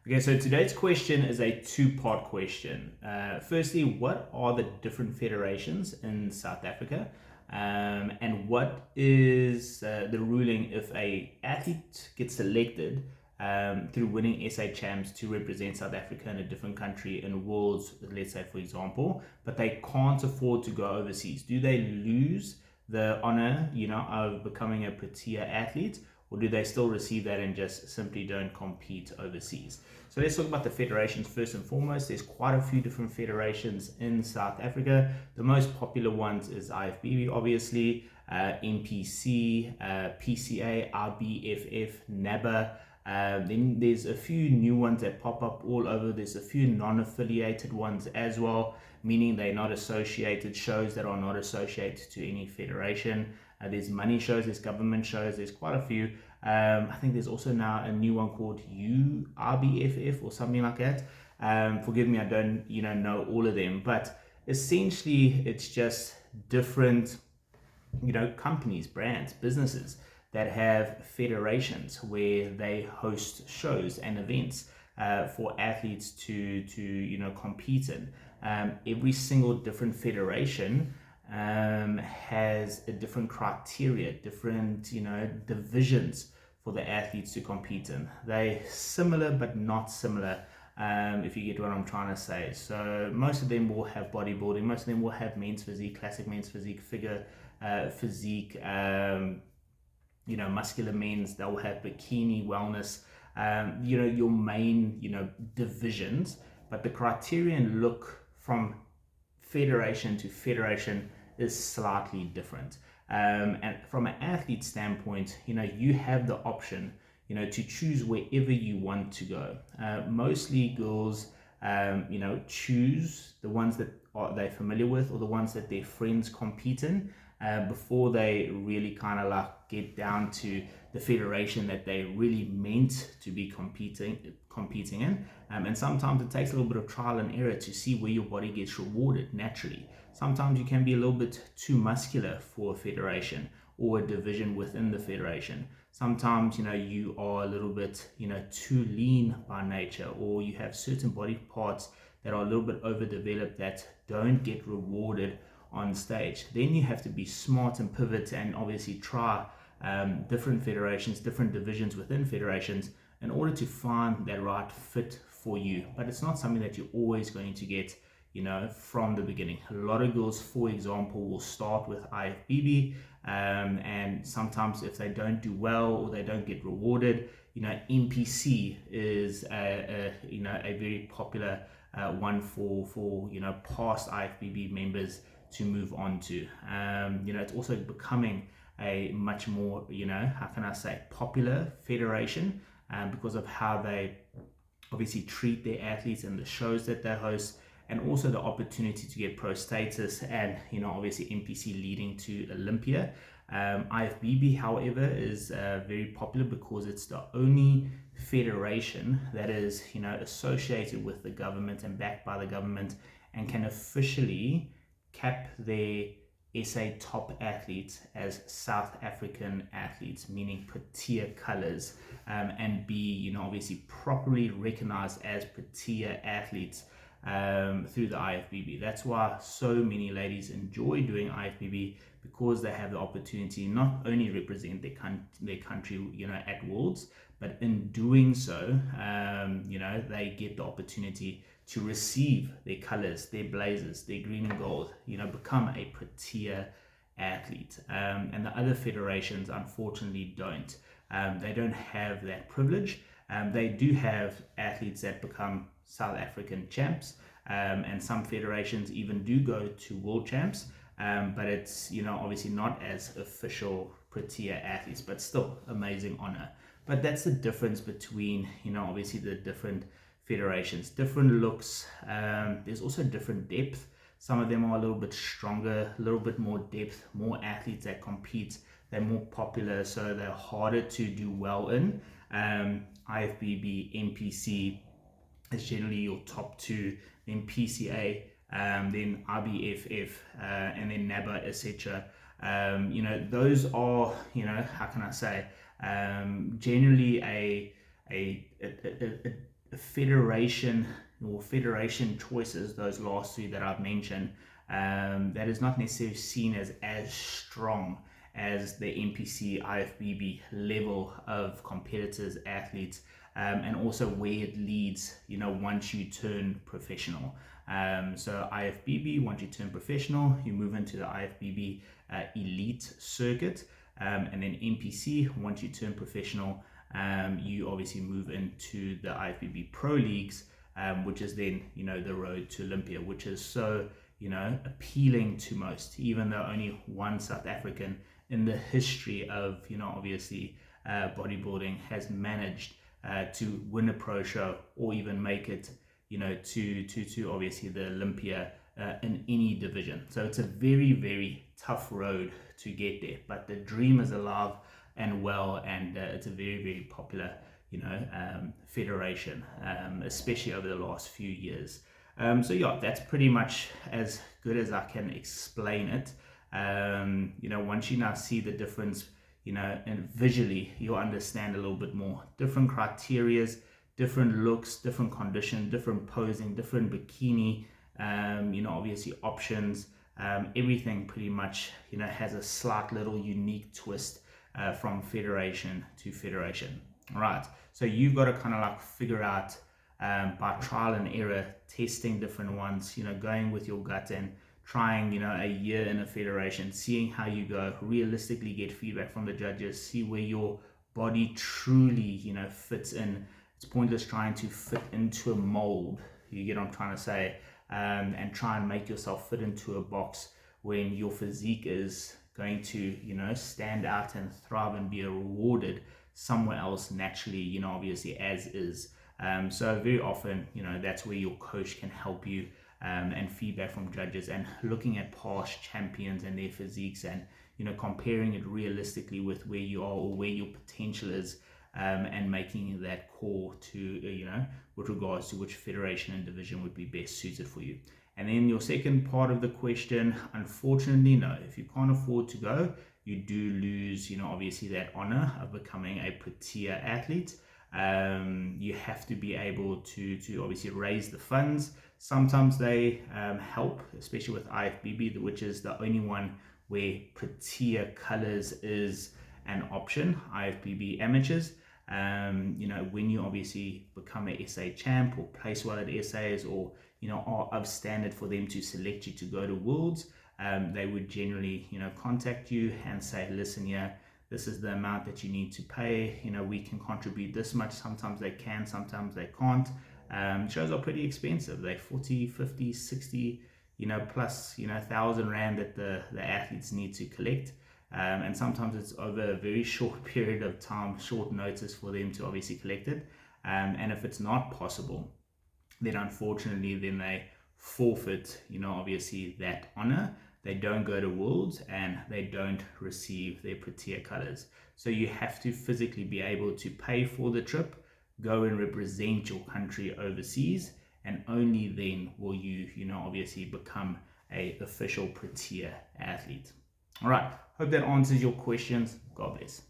Okay, so today's question is a two-part question. Firstly, what are the different federations in South Africa? And what is the ruling if a athlete gets selected through winning SA champs to represent South Africa in a different country in Worlds, let's say for example, but they can't afford to go overseas? Do they lose the honor, of becoming a Protea athlete, or do they still receive that and just simply don't compete overseas? So let's talk about the federations first and foremost. There's quite a few different federations in South Africa. The most popular ones is IFBB, obviously, NPC, PCA, RBFF, NABA. Then there's a few new ones that pop up all over. There's a few non-affiliated ones as well, meaning they're not associated, shows that are not associated to any federation. There's money shows, there's government shows, there's quite a few. I think there's also now a new one called URBFF or something like that. Forgive me, I don't know all of them, but essentially it's just different companies, brands, businesses that have federations where they host shows and events for athletes to compete in. Every single different federation has a different criteria, different divisions for the athletes to compete in. They're similar but not similar, if you get what I'm trying to say. So most of them will have bodybuilding, most of them will have men's physique, classic men's physique, figure physique, muscular men's. They'll have bikini, wellness, your main divisions, but the criterion look from federation to federation is slightly different. And from an athlete standpoint, you have the option, to choose wherever you want to go. Mostly girls, choose the ones that they're familiar with or the ones that their friends compete in before they really kind of like get down to the federation that they really meant to be competing in. And sometimes it takes a little bit of trial and error to see where your body gets rewarded naturally. Sometimes you can be a little bit too muscular for a federation or a division within the federation. Sometimes you are a little bit too lean by nature, or you have certain body parts that are a little bit overdeveloped that don't get rewarded on stage. Then you have to be smart and pivot and obviously try different federations, different divisions within federations in order to find that right fit for you. But it's not something that you're always going to get from the beginning. A lot of girls, for example, will start with IFBB, and sometimes if they don't do well or they don't get rewarded, NPC is a very popular one for past IFBB members to move on to. It's also becoming a much more how can I say, popular federation because of how they obviously treat their athletes and the shows that they host, and also the opportunity to get pro status and obviously NPC leading to Olympia. IFBB, however, is very popular because it's the only federation that is associated with the government and backed by the government and can officially cap their SA top athletes as South African athletes, meaning Protea colors, and be obviously properly recognized as Protea athletes through the IFBB. That's why so many ladies enjoy doing IFBB, because they have the opportunity not only represent their country at Worlds, but in doing so they get the opportunity to receive their colors, their blazers, their green and gold, become a Protea athlete. And the other federations unfortunately don't. They don't have that privilege. They do have athletes that become South African champs, and some federations even do go to world champs, but it's obviously not as official Protea athletes, but still amazing honor. But that's the difference between obviously the different federations. Different looks, there's also different depth. Some of them are a little bit stronger, a little bit more depth, more athletes that compete. They're more popular, so they're harder to do well in. IFBB, NPC is generally your top two, then PCA, then RBFF, and then NABA, etc. Those are, how can I say, generally a federation or federation choices, those last three that I've mentioned, that is not necessarily seen as strong as the NPC IFBB level of competitors, athletes, and also where it leads, once you turn professional. So IFBB, once you turn professional, you move into the IFBB elite circuit, and then NPC, once you turn professional, you obviously move into the IFBB Pro Leagues, which is then, the road to Olympia, which is so, appealing to most, even though only one South African in the history of, obviously bodybuilding has managed to win a pro show or even make it, to obviously the Olympia in any division. So it's a very, very tough road to get there, but the dream is alive and well, and it's a very, very popular, federation, especially over the last few years. So yeah, that's pretty much as good as I can explain it. Once you now see the difference, and visually, you'll understand a little bit more. Different criterias, different looks, different condition, different posing, different bikini, obviously options. Everything pretty much, has a slight little unique twist from federation to federation. All right, so you've got to kind of like figure out by trial and error, testing different ones, going with your gut and trying, a year in a federation, seeing how you go, realistically get feedback from the judges, see where your body truly, fits in. It's pointless trying to fit into a mold, you get what I'm trying to say, and try and make yourself fit into a box when your physique is going to, stand out and thrive and be rewarded somewhere else naturally, obviously as is. So very often, that's where your coach can help you, and feedback from judges and looking at past champions and their physiques and, comparing it realistically with where you are or where your potential is, and making that call to, with regards to which federation and division would be best suited for you. And then your second part of the question, unfortunately, no, if you can't afford to go, you do lose, obviously that honor of becoming a Protea athlete. You have to be able to obviously raise the funds. Sometimes they help, especially with IFBB, which is the only one where Protea colors is an option, IFBB amateurs. When you obviously become a SA champ or place well at SAs, or are of standard for them to select you to go to Worlds, they would generally contact you and say, listen, this is the amount that you need to pay, we can contribute this much. Sometimes they can, sometimes they can't. Shows are pretty expensive. They're 40, 50, 60, plus 1,000 rand that the athletes need to collect. And sometimes it's over a very short period of time, short notice for them to obviously collect it. And if it's not possible, then unfortunately, then they forfeit, obviously that honor. They don't go to Worlds and they don't receive their Protea colors. So you have to physically be able to pay for the trip, go and represent your country overseas, and only then will you, obviously become a official Protea athlete. All right, hope that answers your questions. God bless.